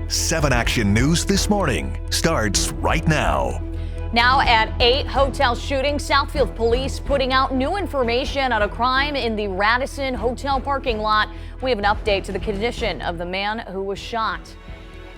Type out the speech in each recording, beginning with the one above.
7 Action News This Morning starts right now. Now at 8, hotel shooting. Southfield police putting out new information on a crime in the Radisson Hotel parking lot. We have an update to the condition of the man who was shot.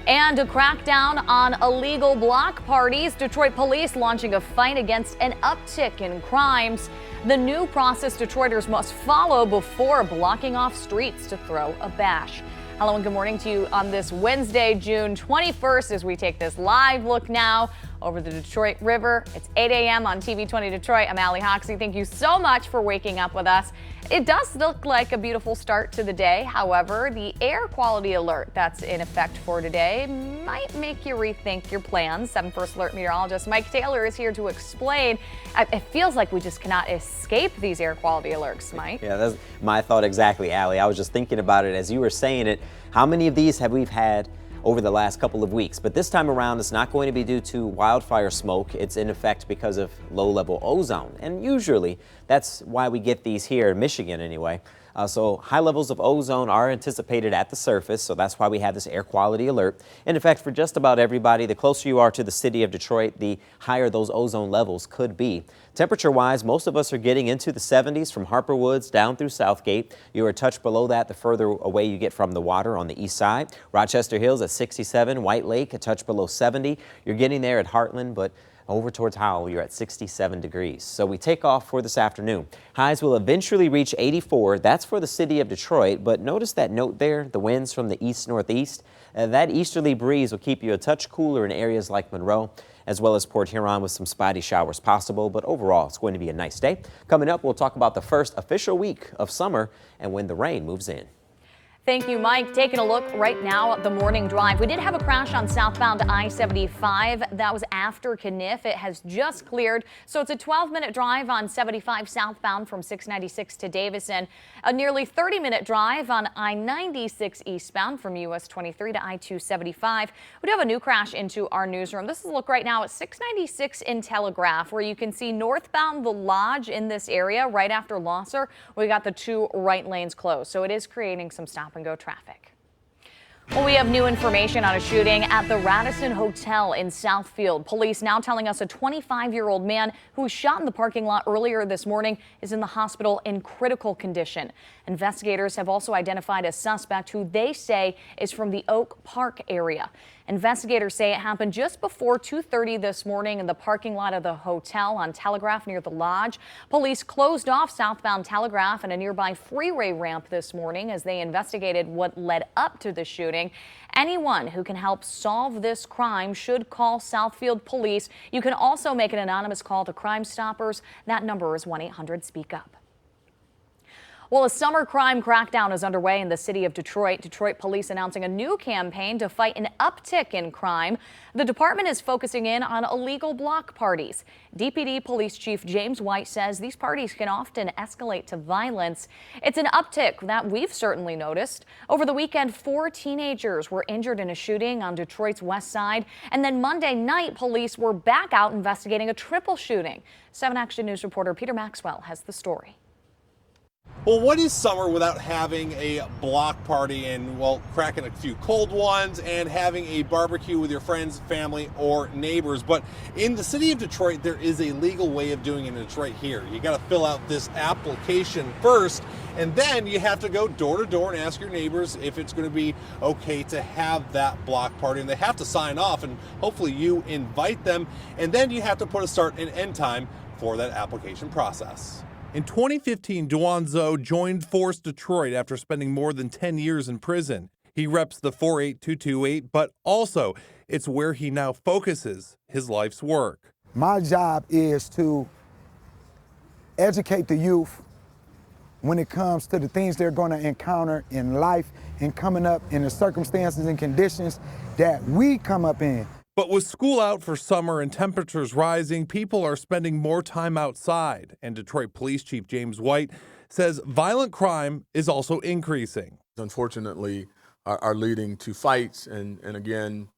And a crackdown on illegal block parties. Detroit police launching a fight against an uptick in crimes. The new process Detroiters must follow before blocking off streets to throw a bash. Hello and good morning to you on this Wednesday, June 21st, as we take this live look now over the Detroit River. It's 8 a.m. on TV 20 Detroit. I'm Allie Hoxie. Thank you so much for waking up with us. It does look like a beautiful start to the day. However, the air quality alert that's in effect for today might make you rethink your plans. 7 First Alert meteorologist Mike Taylor is here to explain. It feels like we just cannot escape these air quality alerts, Mike. Yeah, that's my thought exactly, Allie. I was just thinking about it as you were saying it. How many of these have we had over the last couple of weeks? But this time around, it's not going to be due to wildfire smoke. It's in effect because of low-level ozone. And usually that's why we get these here in Michigan anyway. So high levels of ozone are anticipated at the surface, so that's why we have this air quality alert. And in fact, for just about everybody, the closer you are to the city of Detroit, the higher those ozone levels could be. Temperature-wise, most of us are getting into the 70s from Harper Woods down through Southgate. You are a touch below that the further away you get from the water on the east side. Rochester Hills at 67, White Lake a touch below 70. You're getting there at Heartland, but over towards Howell, you're at 67 degrees. So we take off for this afternoon. Highs will eventually reach 84. That's for the city of Detroit. But notice that note there, the winds from the east-northeast. That easterly breeze will keep you a touch cooler in areas like Monroe, as well as Port Huron with some spotty showers possible. But overall, it's going to be a nice day. Coming up, we'll talk about the first official week of summer and when the rain moves in. Thank you, Mike. Taking a look right now at the morning drive. We did have a crash on southbound I-75. That was after Kniff. It has just cleared. So it's a 12-minute drive on 75 southbound from 696 to Davison. A nearly 30-minute drive on I-96 eastbound from US 23 to I-275. We do have a new crash into our newsroom. This is a look right now at 696 in Telegraph, where you can see northbound the Lodge in this area right after Losser. We got the 2 right lanes closed. So it is creating some stop and go traffic. Well, we have new information on a shooting at the Radisson Hotel in Southfield. Police now telling us a 25-year-old man who was shot in the parking lot earlier this morning is in the hospital in critical condition. Investigators have also identified a suspect who they say is from the Oak Park area. Investigators say it happened just before 2:30 this morning in the parking lot of the hotel on Telegraph near the Lodge. Police closed off southbound Telegraph and a nearby freeway ramp this morning as they investigated what led up to the shooting. Anyone who can help solve this crime should call Southfield Police. You can also make an anonymous call to Crime Stoppers. That number is 1-800-SPEAK-UP. Well, a summer crime crackdown is underway in the city of Detroit. Detroit police announcing a new campaign to fight an uptick in crime. The department is focusing in on illegal block parties. DPD Police Chief James White says these parties can often escalate to violence. It's an uptick that we've certainly noticed. Over the weekend, 4 teenagers were injured in a shooting on Detroit's west side. And then Monday night, police were back out investigating a triple shooting. 7 Action News reporter Peter Maxwell has the story. Well, what is summer without having a block party and, well, cracking a few cold ones and having a barbecue with your friends, family, or neighbors? But in the city of Detroit, there is a legal way of doing it in Detroit here. You got to fill out this application first, and then you have to go door to door and ask your neighbors if it's going to be okay to have that block party. And they have to sign off, and hopefully you invite them. And then you have to put a start and end time for that application process. In 2015, Duan Zhou joined Force Detroit after spending more than 10 years in prison. He reps the 48228, but also it's where he now focuses his life's work. My job is to educate the youth when it comes to the things they're going to encounter in life and coming up in the circumstances and conditions that we come up in. But with school out for summer and temperatures rising, people are spending more time outside. And Detroit Police Chief James White says violent crime is also increasing. Unfortunately, are leading to fights. And again,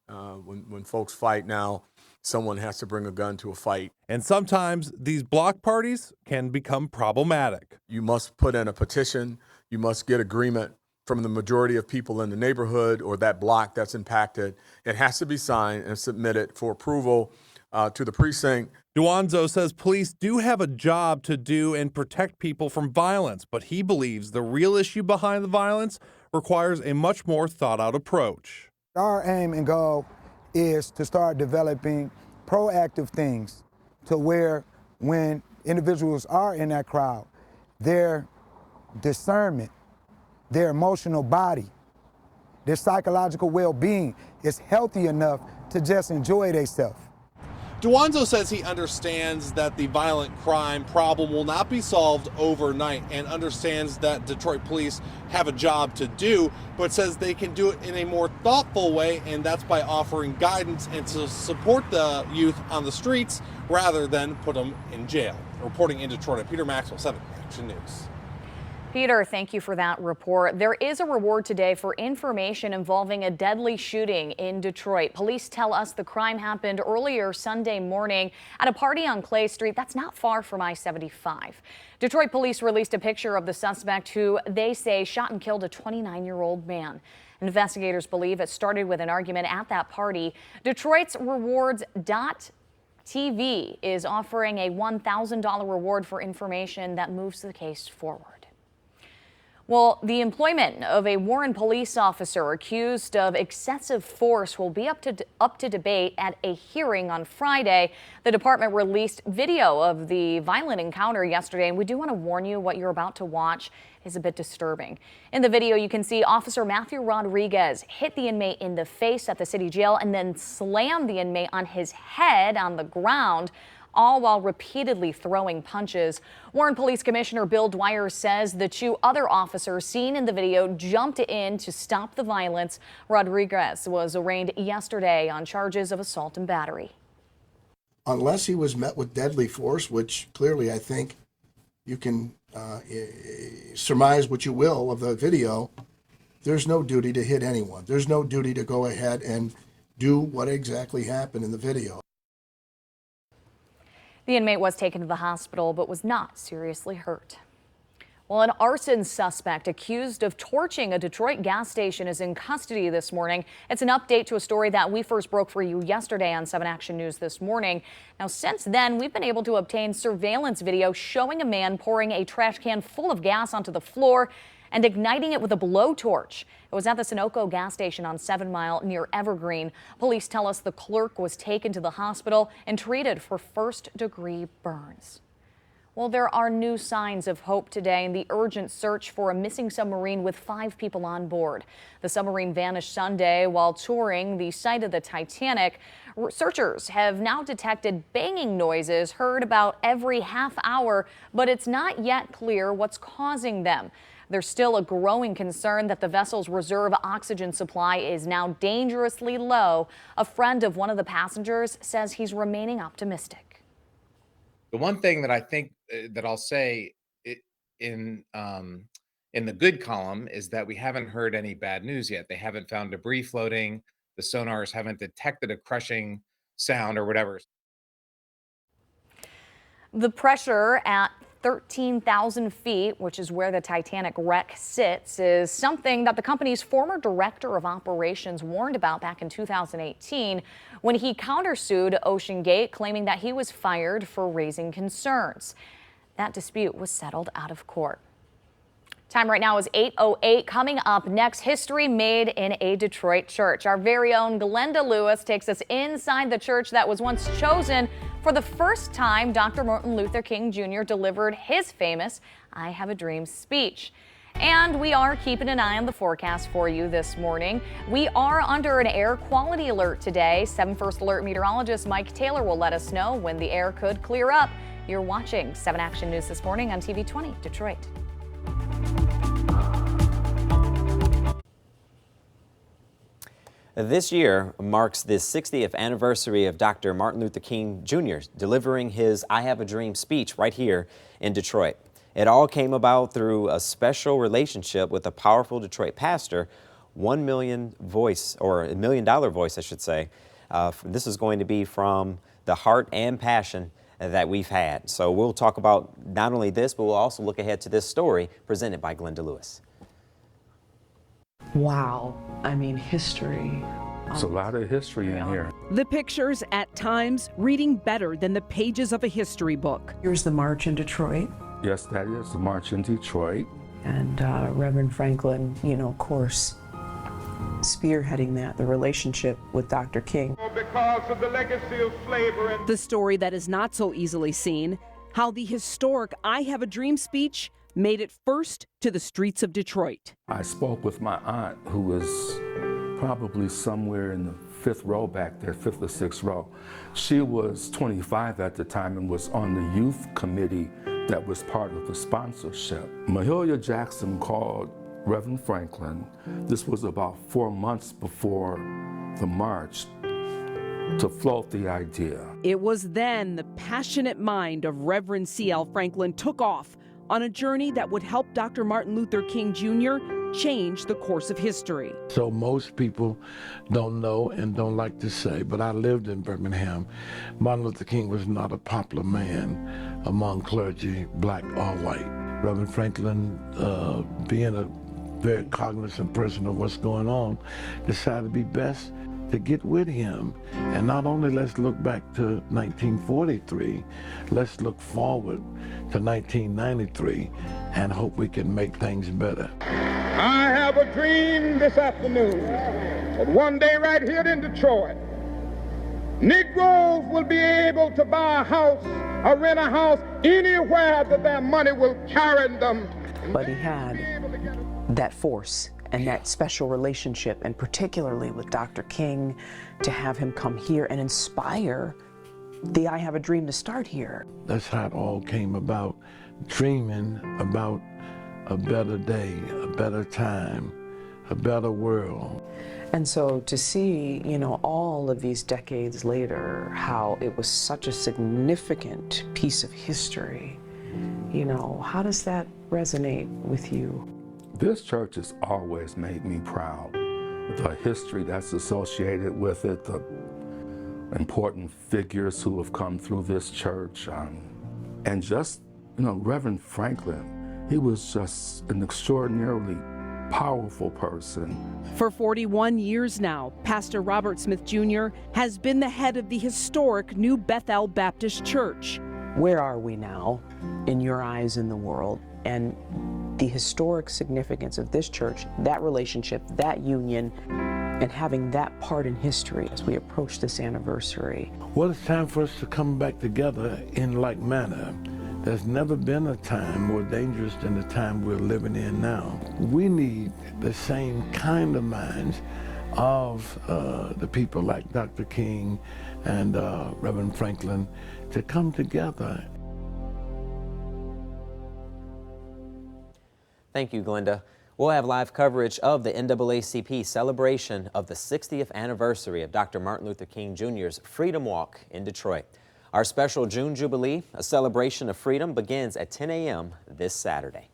when folks fight now, someone has to bring a gun to a fight. And sometimes these block parties can become problematic. You must put in a petition. You must get agreement from the majority of people in the neighborhood or that block that's impacted. It has to be signed and submitted for approval to the precinct. Duanzo says police do have a job to do and protect people from violence, but he believes the real issue behind the violence requires a much more thought-out approach. Our aim and goal is to start developing proactive things to where when individuals are in that crowd, their discernment, their emotional body, their psychological well-being is healthy enough to just enjoy themselves. Duanzo says he understands that the violent crime problem will not be solved overnight and understands that Detroit police have a job to do, but says they can do it in a more thoughtful way, and that's by offering guidance and to support the youth on the streets rather than put them in jail. Reporting in Detroit, I'm Peter Maxwell, 7 Action News. Peter, thank you for that report. There is a reward today for information involving a deadly shooting in Detroit. Police tell us the crime happened earlier Sunday morning at a party on Clay Street. That's not far from I-75. Detroit police released a picture of the suspect who they say shot and killed a 29-year-old man. Investigators believe it started with an argument at that party. Detroit's Rewards.TV is offering a $1,000 reward for information that moves the case forward. Well, the employment of a Warren police officer accused of excessive force will be up to debate at a hearing on Friday. The department released video of the violent encounter yesterday, and we do want to warn you what you're about to watch is a bit disturbing. In the video, you can see Officer Matthew Rodriguez hit the inmate in the face at the city jail and then slam the inmate on his head on the ground, all while repeatedly throwing punches. Warren Police Commissioner Bill Dwyer says the two other officers seen in the video jumped in to stop the violence. Rodriguez was arraigned yesterday on charges of assault and battery. Unless he was met with deadly force, which clearly I think you can surmise what you will of the video, there's no duty to hit anyone. There's no duty to go ahead and do what exactly happened in the video. The inmate was taken to the hospital but was not seriously hurt. Well, an arson suspect accused of torching a Detroit gas station is in custody this morning. It's an update to a story that we first broke for you yesterday on 7 Action News this morning. Now, since then, we've been able to obtain surveillance video showing a man pouring a trash can full of gas onto the floor and igniting it with a blowtorch. It was at the Sunoco gas station on 7 Mile near Evergreen. Police tell us the clerk was taken to the hospital and treated for first-degree burns. Well, there are new signs of hope today in the urgent search for a missing submarine with 5 people on board. The submarine vanished Sunday while touring the site of the Titanic. Searchers have now detected banging noises heard about every half hour, but it's not yet clear what's causing them. There's still a growing concern that the vessel's reserve oxygen supply is now dangerously low. A friend of one of the passengers says he's remaining optimistic. The one thing that I think that I'll say in the good column is that we haven't heard any bad news yet. They haven't found debris floating. The sonars haven't detected a crushing sound or whatever. The pressure at 13,000 feet, which is where the Titanic wreck sits, is something that the company's former director of operations warned about back in 2018 when he countersued OceanGate, claiming that he was fired for raising concerns. That dispute was settled out of court. Time right now is 8:08. Coming up next, history made in a Detroit church. Our very own Glenda Lewis takes us inside the church that was once chosen for the first time. Dr. Martin Luther King Jr. delivered his famous "I Have a Dream" speech. And we are keeping an eye on the forecast for you this morning. We are under an air quality alert today. 7 First Alert meteorologist Mike Taylor will let us know when the air could clear up. You're watching 7 Action News this morning on TV 20 Detroit. This year marks the 60th anniversary of Dr. Martin Luther King Jr. delivering his "I Have a Dream" speech right here in Detroit. It all came about through a special relationship with a powerful Detroit pastor, $1 million voice, or $1 million voice, I should say. This is going to be from the heart and passion that we've had. So we'll talk about not only this, but we'll also look ahead to this story presented by Glenda Lewis. Wow, I mean, history. There's a lot of history in here. The pictures, at times, reading better than the pages of a history book. Here's the march in Detroit. Yes, that is the march in Detroit. And Reverend Franklin, you know, of course, spearheading that, the relationship with Dr. King. Because of the legacy of slavery. The story that is not so easily seen, how the historic I Have a Dream speech made it first to the streets of Detroit. I spoke with my aunt, who was probably somewhere in the 5th row back there, 5th or 6th row. She was 25 at the time and was on the youth committee that was part of the sponsorship. Mahalia Jackson called Reverend Franklin. This was about 4 months before the march, to float the idea. It was then the passionate mind of Reverend C.L. Franklin took off on a journey that would help Dr. Martin Luther King Jr. change the course of history. So most people don't know and don't like to say, but I lived in Birmingham. Martin Luther King was not a popular man among clergy, black or white. Reverend Franklin, being a very cognizant person of what's going on, decided to be best to get with him. And not only let's look back to 1943, let's look forward to 1993 and hope we can make things better. I have a dream this afternoon that one day right here in Detroit, Negroes will be able to buy a house or rent a house anywhere that their money will carry them. But he had that force and that special relationship, and particularly with Dr. King, to have him come here and inspire the I Have a Dream to start here. That's how it all came about, dreaming about a better day, a better time, a better world. And so to see, you know, all of these decades later, how it was such a significant piece of history, you know, how does that resonate with you? This church has always made me proud. The history that's associated with it, the important figures who have come through this church, and just, you know, Reverend Franklin, he was just an extraordinarily powerful person. For 41 years now, Pastor Robert Smith Jr. has been the head of the historic New Bethel Baptist Church. Where are we now in your eyes in the world? And the historic significance of this church, that relationship, that union, and having that part in history as we approach this anniversary. Well, it's time for us to come back together in like manner. There's never been a time more dangerous than the time we're living in now. We need the same kind of minds of the people like Dr. King and Reverend Franklin to come together. Thank you, Glenda. We'll have live coverage of the NAACP celebration of the 60th anniversary of Dr. Martin Luther King Jr.'s Freedom Walk in Detroit. Our special June Jubilee, a celebration of freedom, begins at 10 a.m. this Saturday.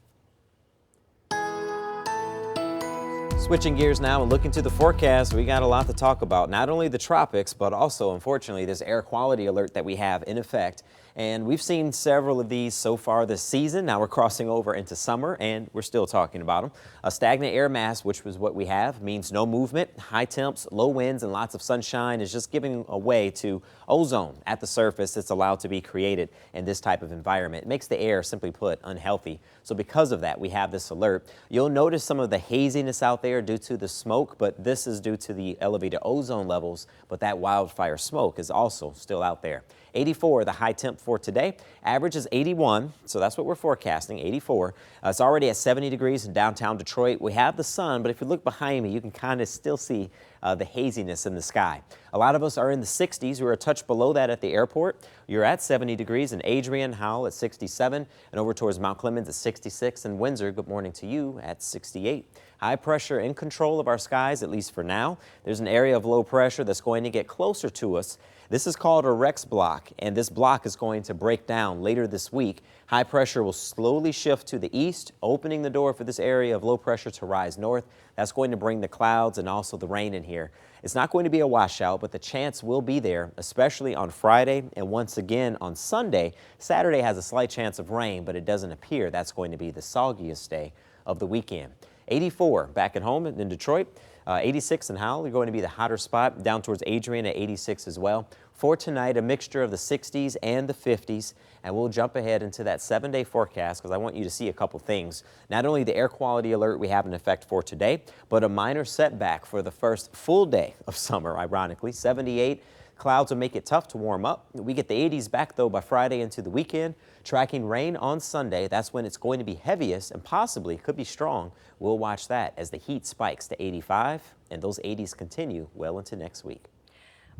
Switching gears now and looking to the forecast, we got a lot to talk about. Not only the tropics, but also, unfortunately, this air quality alert that we have in effect. And we've seen several of these so far this season. Now we're crossing over into summer, and we're still talking about them. A stagnant air mass, which was what we have, means no movement, high temps, low winds, and lots of sunshine is just giving way to ozone at the surface that's allowed to be created in this type of environment. It makes the air, simply put, unhealthy. So because of that, we have this alert. You'll notice some of the haziness out there due to the smoke, but this is due to the elevated ozone levels, but that wildfire smoke is also still out there. 84, the high temp for today. Average is 81, so that's what we're forecasting, 84. It's already at 70 degrees in downtown Detroit. We have the sun, but if you look behind me, you can kind of still see the haziness in the sky. A lot of us are in the 60s. We're a touch below that at the airport. You're at 70 degrees in Adrian, Howell at 67, and over towards Mount Clemens at 66, and Windsor, good morning to you, at 68. High pressure in control of our skies, at least for now. There's an area of low pressure that's going to get closer to us. This is called a Rex block, and this block is going to break down later this week. High pressure will slowly shift to the east, opening the door for this area of low pressure to rise north. That's going to bring the clouds and also the rain in here. It's not going to be a washout, but the chance will be there, especially on Friday and once again on Sunday. Saturday has a slight chance of rain, but it doesn't appear that's going to be the soggiest day of the weekend. 84 back at home in Detroit. 86 in Howell are going to be the hotter spot, down towards Adrian at 86 as well. For tonight, a mixture of the 60s and the 50s, and we'll jump ahead into that 7-day forecast because I want you to see a couple things. Not only the air quality alert we have in effect for today, but a minor setback for the first full day of summer, ironically. 78. Clouds will make it tough to warm up. We get the 80s back, though, by Friday into the weekend. Tracking rain on Sunday. That's when it's going to be heaviest and possibly could be strong. We'll watch that as the heat spikes to 85, and those 80s continue well into next week.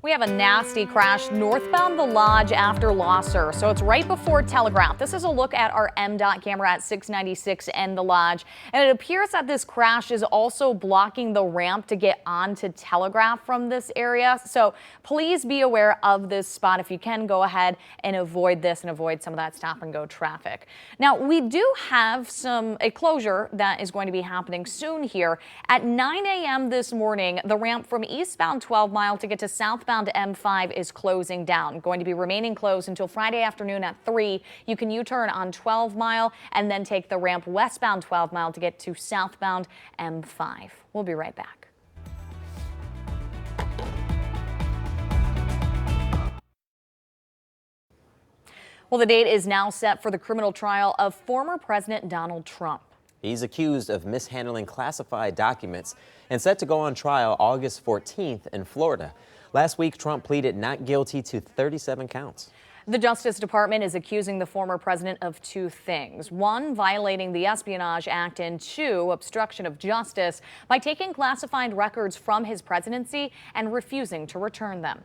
We have a nasty crash northbound the Lodge after Losser, so it's right before Telegraph. This is a look at our MDOT camera at 696 and the Lodge, and it appears that this crash is also blocking the ramp to get onto Telegraph from this area. So please be aware of this spot. If you can, go ahead and avoid this and avoid some of that stop and go traffic. Now, we do have a closure that is going to be happening soon here. At 9 a.m. this morning, the ramp from eastbound 12 Mile to get to southbound M5 is closing down, going to be remaining closed until Friday afternoon at 3. You can U-turn on 12 Mile and then take the ramp westbound 12 Mile to get to southbound M5. We'll be right back. Well, the date is now set for the criminal trial of former President Donald Trump. He's accused of mishandling classified documents and set to go on trial August 14th in Florida. Last week, Trump pleaded not guilty to 37 counts. The Justice Department is accusing the former president of 2 things. 1, violating the Espionage Act, and 2, obstruction of justice by taking classified records from his presidency and refusing to return them.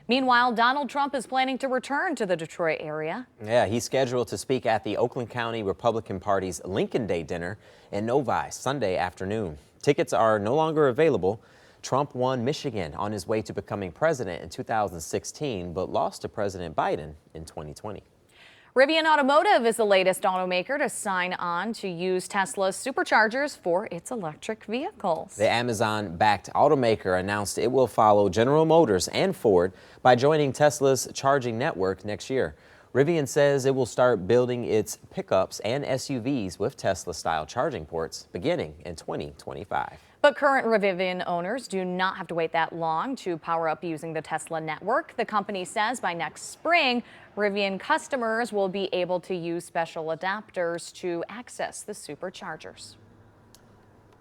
Meanwhile, Donald Trump is planning to return to the Detroit area. Yeah, he's scheduled to speak at the Oakland County Republican Party's Lincoln Day dinner in Novi Sunday afternoon. Tickets are no longer available. Trump won Michigan on his way to becoming president in 2016, but lost to President Biden in 2020. Rivian Automotive is the latest automaker to sign on to use Tesla's superchargers for its electric vehicles. The Amazon-backed automaker announced it will follow General Motors and Ford by joining Tesla's charging network next year. Rivian says it will start building its pickups and SUVs with Tesla-style charging ports beginning in 2025. But current Rivian owners do not have to wait that long to power up using the Tesla network. The company says by next spring, Rivian customers will be able to use special adapters to access the superchargers.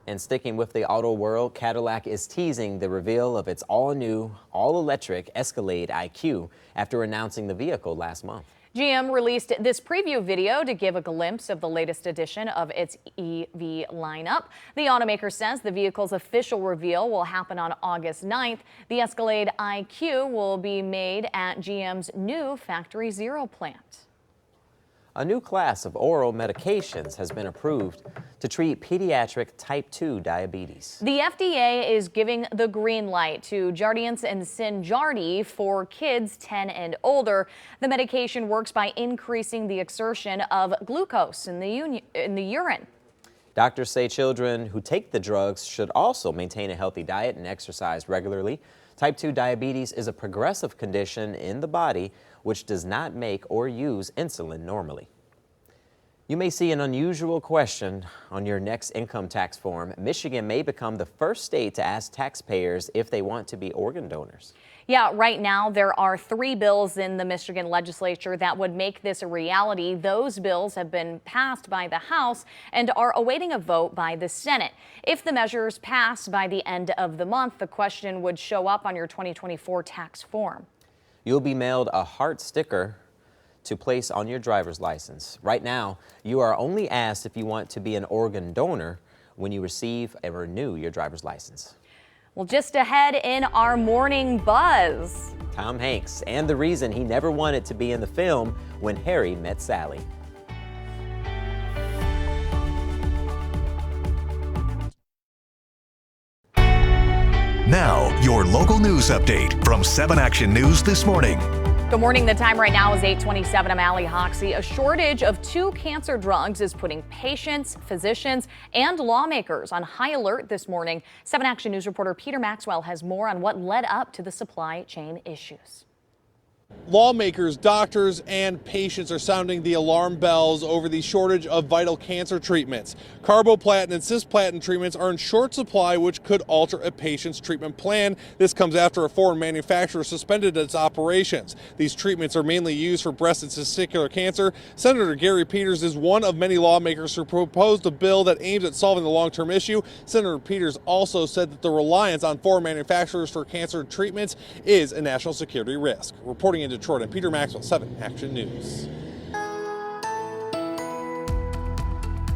And sticking with the auto world, Cadillac is teasing the reveal of its all-new, all-electric Escalade IQ after announcing the vehicle last month. GM released this preview video to give a glimpse of the latest edition of its EV lineup. The automaker says the vehicle's official reveal will happen on August 9th. The Escalade IQ will be made at GM's new Factory Zero plant. A new class of oral medications has been approved to treat pediatric type 2 diabetes. The FDA is giving the green light to Jardiance and Synjardy for kids 10 and older. The medication works by increasing the exertion of glucose in the urine. Doctors say children who take the drugs should also maintain a healthy diet and exercise regularly. Type 2 diabetes is a progressive condition in the body which does not make or use insulin normally. You may see an unusual question on your next income tax form. Michigan may become the first state to ask taxpayers if they want to be organ donors. Yeah, right now there are 3 bills in the Michigan legislature that would make this a reality. Those bills have been passed by the House and are awaiting a vote by the Senate. If the measures pass by the end of the month, the question would show up on your 2024 tax form. You'll be mailed a heart sticker to place on your driver's license. Right now, you are only asked if you want to be an organ donor when you receive and renew your driver's license. Well, just ahead in our morning buzz, Tom Hanks and the reason he never wanted to be in the film When Harry Met Sally. Now, your local news update from 7 Action News this morning. Good morning. The time right now is 8:27. I'm Allie Hoxie. A shortage of 2 cancer drugs is putting patients, physicians, and lawmakers on high alert this morning. 7 Action News reporter Peter Maxwell has more on what led up to the supply chain issues. Lawmakers, doctors, and patients are sounding the alarm bells over the shortage of vital cancer treatments. Carboplatin and cisplatin treatments are in short supply, which could alter a patient's treatment plan. This comes after a foreign manufacturer suspended its operations. These treatments are mainly used for breast and testicular cancer. Senator Gary Peters is one of many lawmakers who proposed a bill that aims at solving the long-term issue. Senator Peters also said that the reliance on foreign manufacturers for cancer treatments is a national security risk. Reporting in Detroit, I'm Peter Maxwell, 7 Action News.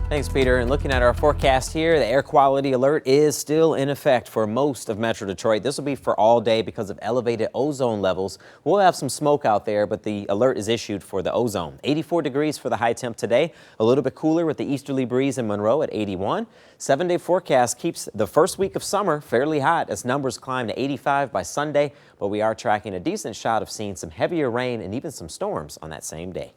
Thanks, Peter. And looking at our forecast here, the air quality alert is still in effect for most of Metro Detroit. This will be for all day because of elevated ozone levels. We'll have some smoke out there, but the alert is issued for the ozone. 84 degrees for the high temp today, a little bit cooler with the easterly breeze in Monroe at 81. 7-day forecast keeps the first week of summer fairly hot as numbers climb to 85 by Sunday, but we are tracking a decent shot of seeing some heavier rain and even some storms on that same day.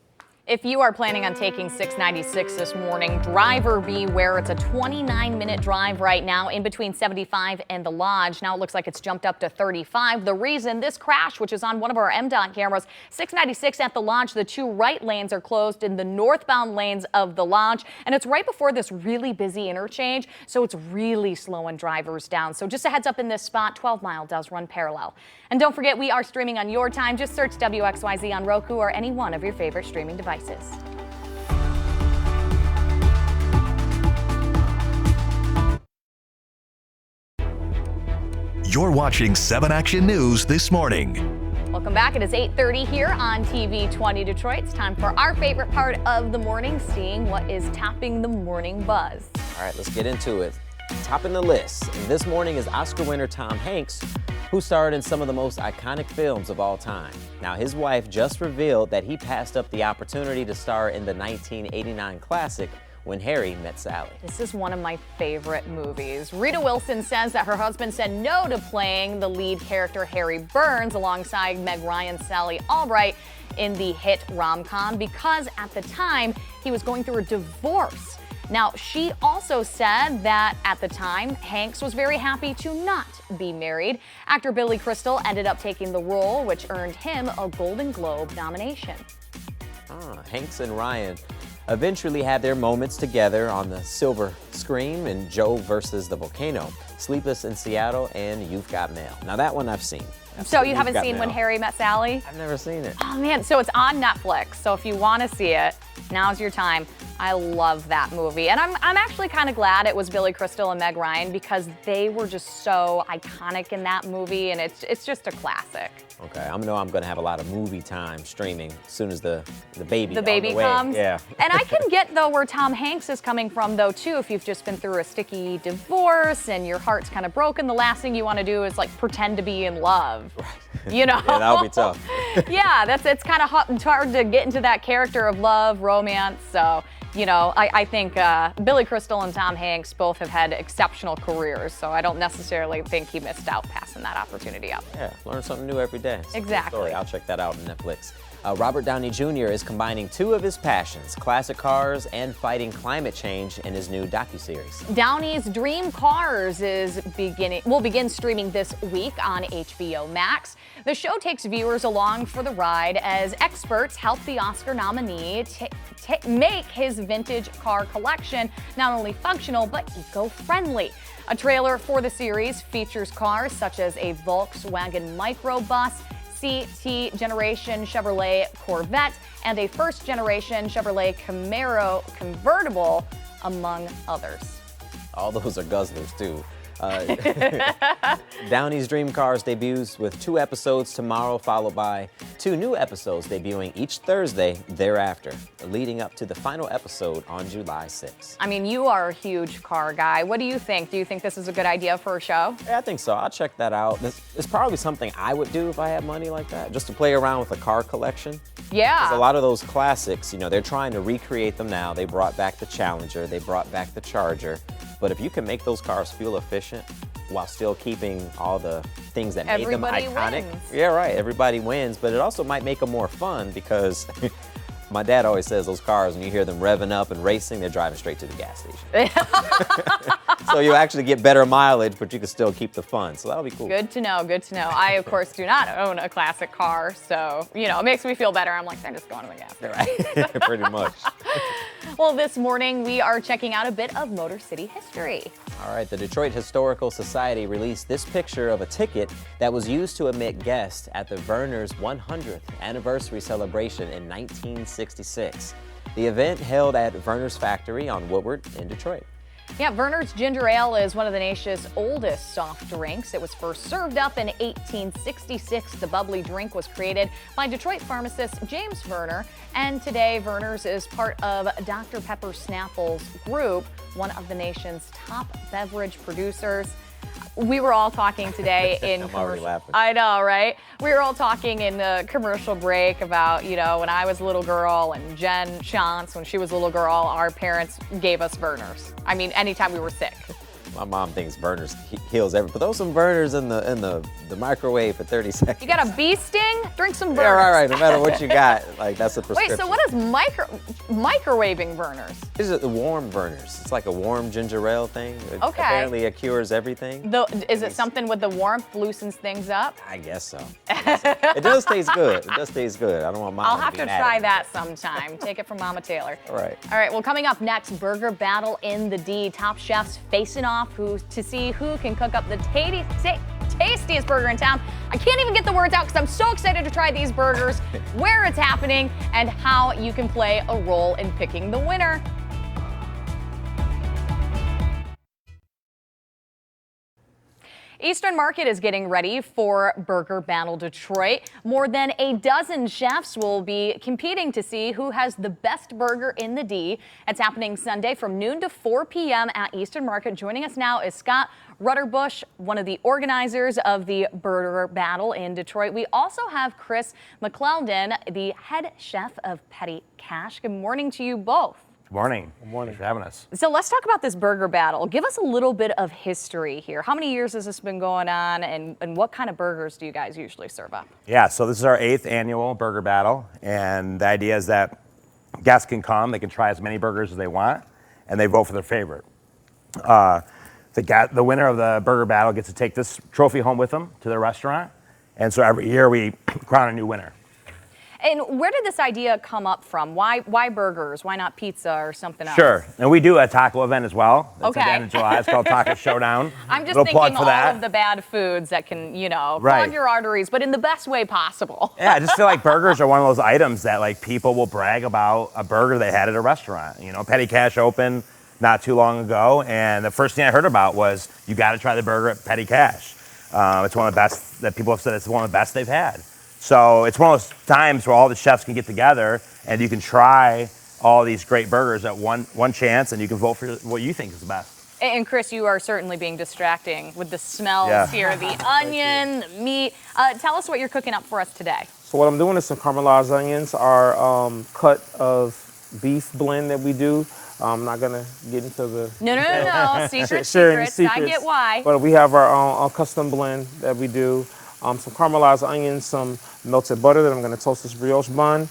If you are planning on taking 696 this morning, driver beware. It's a 29-minute drive right now in between 75 and the Lodge. Now it looks like it's jumped up to 35. The reason, this crash, which is on one of our MDOT cameras, 696 at the Lodge, the two right lanes are closed in the northbound lanes of the Lodge, and it's right before this really busy interchange, so it's really slowing drivers down. So just a heads up in this spot, 12 Mile does run parallel. And don't forget, we are streaming on your time. Just search WXYZ on Roku or any one of your favorite streaming devices. You're watching 7 Action News this morning. Welcome back. It is 8:30 here on TV 20 Detroit. It's time for our favorite part of the morning, seeing what is topping the morning buzz. All right, let's get into it. Topping the list this morning is Oscar winner Tom Hanks, who starred in some of the most iconic films of all time. Now, his wife just revealed that he passed up the opportunity to star in the 1989 classic When Harry Met Sally. This is one of my favorite movies. Rita Wilson says that her husband said no to playing the lead character Harry Burns alongside Meg Ryan's Sally Albright in the hit rom-com because at the time he was going through a divorce. Now, she also said that at the time, Hanks was very happy to not be married. Actor Billy Crystal ended up taking the role, which earned him a Golden Globe nomination. Hanks and Ryan eventually had their moments together on the silver screen in Joe versus the Volcano, Sleepless in Seattle, and You've Got Mail. Now, that one I've seen. So you haven't seen When Harry Met Sally? I've never seen it. Oh, man. So it's on Netflix. So if you want to see it, now's your time. I love that movie. And I'm actually kind of glad it was Billy Crystal and Meg Ryan because they were just so iconic in that movie, and it's just a classic. Okay, I know I'm going to have a lot of movie time streaming as soon as the baby comes. Yeah. And I can get, though, where Tom Hanks is coming from, though, too. If you've just been through a sticky divorce and your heart's kind of broken, the last thing you want to do is, like, pretend to be in love. Right. You know? Yeah, that'll be tough. Yeah, it's kind of hard to get into that character of love, romance, so... You know, I think Billy Crystal and Tom Hanks both have had exceptional careers, so I don't necessarily think he missed out passing that opportunity up. Yeah, learn something new every day. Exactly. I'll check that out on Netflix. Robert Downey Jr. is combining two of his passions, classic cars and fighting climate change in his new docuseries. Downey's Dream Cars will begin streaming this week on HBO Max. The show takes viewers along for the ride as experts help the Oscar nominee make his vintage car collection not only functional but eco-friendly. A trailer for the series features cars such as a Volkswagen Microbus, CT generation Chevrolet Corvette, and a first generation Chevrolet Camaro convertible, among others. All those are guzzlers too. Downey's Dream Cars debuts with 2 episodes tomorrow, followed by 2 new episodes debuting each Thursday thereafter, leading up to the final episode on July 6th. I mean, you are a huge car guy. What do you think? Do you think this is a good idea for a show? Yeah, I think so. I'll check that out. It's probably something I would do if I had money like that, just to play around with a car collection. Yeah. Because a lot of those classics, you know, they're trying to recreate them now. They brought back the Challenger, they brought back the Charger. But if you can make those cars fuel efficient while still keeping all the things that made them iconic. Wins. Yeah, right. Everybody wins, but it also might make them more fun because my dad always says those cars, when you hear them revving up and racing, they're driving straight to the gas station. So you actually get better mileage, but you can still keep the fun. So that'll be cool. Good to know, good to know. I, of course, do not own a classic car, so, you know, it makes me feel better. I'm like, I'm just going to the gas station. Right, pretty much. Well, this morning we are checking out a bit of Motor City history. All right, the Detroit Historical Society released this picture of a ticket that was used to admit guests at the Vernors 100th anniversary celebration in 1966. The event held at Vernors Factory on Woodward in Detroit. Yeah, Vernors Ginger Ale is one of the nation's oldest soft drinks. It was first served up in 1866. The bubbly drink was created by Detroit pharmacist James Vernor, and today Vernors is part of Dr. Pepper Snapple's group, one of the nation's top beverage producers. We were all talking today in I'm already laughing. I know, right? We were all talking in the commercial break about, you know, when I was a little girl and Jen Shantz, when she was a little girl, our parents gave us Vernors. I mean, anytime we were sick. My mom thinks Vernors heals everything. But those some Vernors in the microwave for 30 seconds. You got a bee sting? Drink some Vernors. Yeah, right. No matter what you got, like that's a prescription. Wait, so what is microwaving Vernors? This is the warm Vernors. It's like a warm ginger ale thing. Okay. Apparently it cures everything. Is it something with the warmth loosens things up? I guess so. It does taste good. It does taste good. I don't want mine. I'll have to try that sometime. Take it from Mama Taylor. All right. All right, well, coming up next, burger battle in the D. Top chefs facing off to see who can cook up the tastiest burger in town. I can't even get the words out because I'm so excited to try these burgers, where it's happening, and how you can play a role in picking the winner. Eastern Market is getting ready for Burger Battle Detroit. More than a dozen chefs will be competing to see who has the best burger in the D. It's happening Sunday from noon to 4 p.m. at Eastern Market. Joining us now is Scott Rutterbush, one of the organizers of the Burger Battle in Detroit. We also have Chris McClellan, the head chef of Petty Cash. Good morning to you both. Good morning. Good morning for having us. So let's talk about this burger battle. Give us a little bit of history here. How many years has this been going on, and what kind of burgers do you guys usually serve up? Yeah, so this is our 8th annual burger battle, and the idea is that guests can come, they can try as many burgers as they want, and they vote for their favorite. The winner of the burger battle gets to take this trophy home with them to their restaurant, and so every year we crown a new winner. And where did this idea come up from? Why burgers? Why not pizza or something else? Sure, and we do a taco event as well. That's okay. at the end of July. It's called Taco Showdown. I'm just thinking all of the bad foods that can, you know, clog your arteries, but in the best way possible. Yeah, I just feel like burgers are one of those items that like people will brag about a burger they had at a restaurant. You know, Petty Cash opened not too long ago, and the first thing I heard about was you got to try the burger at Petty Cash. It's one of the best that people have said it's one of the best they've had. So it's one of those times where all the chefs can get together and you can try all these great burgers at one chance, and you can vote for what you think is the best. And Chris, you are certainly being distracting with the smells here, the onion, the meat. Tell us what you're cooking up for us today. So what I'm doing is some caramelized onions, our cut of beef blend that we do. I'm not gonna get into the no secrets. I get why. But we have our custom blend that we do. Some caramelized onions, some melted butter that I'm gonna toast this brioche bun.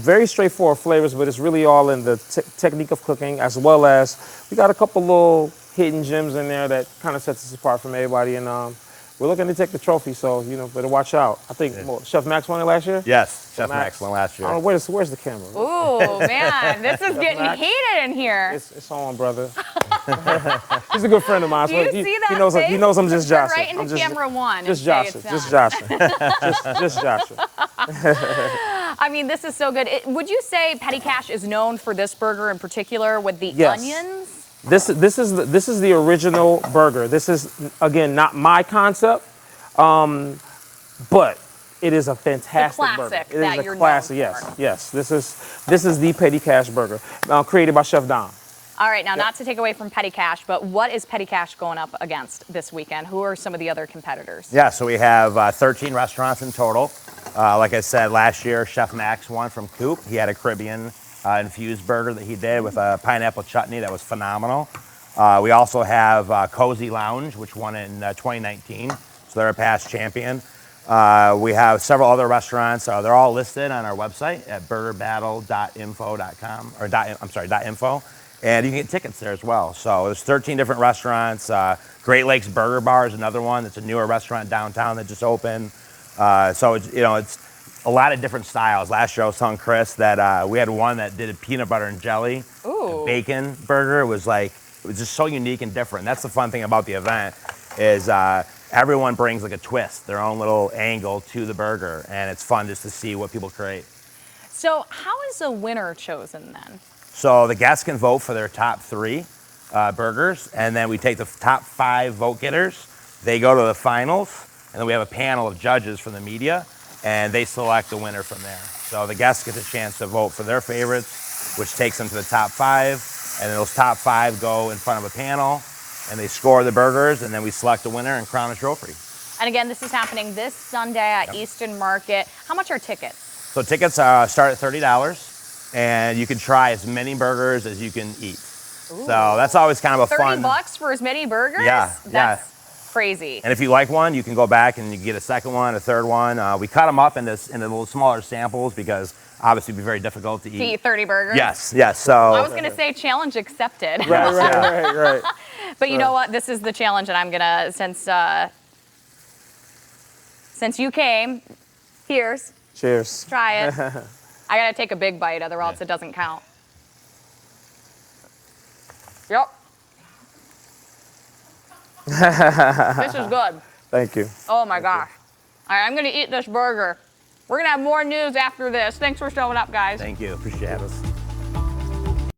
Very straightforward flavors, but it's really all in the technique of cooking, as well as we got a couple little hidden gems in there that kind of sets us apart from everybody. And we're looking to take the trophy, so you know, better watch out. I think Chef Max won it last year. Yes, Chef Max won last year. Where's the camera? Ooh, man, this is getting heated in here. It's on, brother. He's a good friend of mine. Do you see that? He knows I'm just joshing. Right into camera one. Just joshing. Just joshing. just joshing. I mean, this is so good. Would you say Petty Cash is known for this burger in particular with the onions? This is the original burger. This is, again, not my concept, but it is a fantastic burger. It is a classic. Yes. This is the Petty Cash burger, created by Chef Dom. All right, now not to take away from Petty Cash, but what is Petty Cash going up against this weekend? Who are some of the other competitors? Yeah, so we have 13 restaurants in total. Like I said, last year, Chef Max won from Coop. He had a Caribbean infused burger that he did with a pineapple chutney that was phenomenal. We also have Cozy Lounge, which won in 2019, so they're a past champion. We have several other restaurants. They're all listed on our website at burgerbattle.info.com, or .info. And you can get tickets there as well. So there's 13 different restaurants. Great Lakes Burger Bar is another one. It's a newer restaurant downtown that just opened. So it's, it's a lot of different styles. Last year I was telling Chris that we had one that did a peanut butter and jelly bacon burger. It was just so unique and different. That's the fun thing about the event is everyone brings like a twist, their own little angle to the burger, and it's fun just to see what people create. So how is a winner chosen then? So the guests can vote for their top 3 burgers, and then we take the top 5 vote getters. They go to the finals, and then we have a panel of judges from the media, and they select the winner from there. So the guests get a chance to vote for their favorites, which takes them to the top 5, and then those top 5 go in front of a panel, and they score the burgers, and then we select a winner and crown a trophy. And again, this is happening this Sunday at Easton Market. How much are tickets? So tickets start at $30, and you can try as many burgers as you can eat. Ooh. So that's always kind of a fun. $30 for as many burgers? Yeah, That's crazy. And if you like one, you can go back and you get a second one, a third one. We cut them up into little smaller samples because obviously it'd be very difficult to eat. To eat 30 burgers? Yes. So I was going to say challenge accepted. Right. But you know what? This is the challenge, and I'm gonna since you came, here's. Cheers. Try it. I gotta take a big bite, otherwise it doesn't count. Yep. This is good. Thank you. Oh my gosh. All right, I'm gonna eat this burger. We're gonna have more news after this. Thanks for showing up, guys. Thank you. Appreciate it.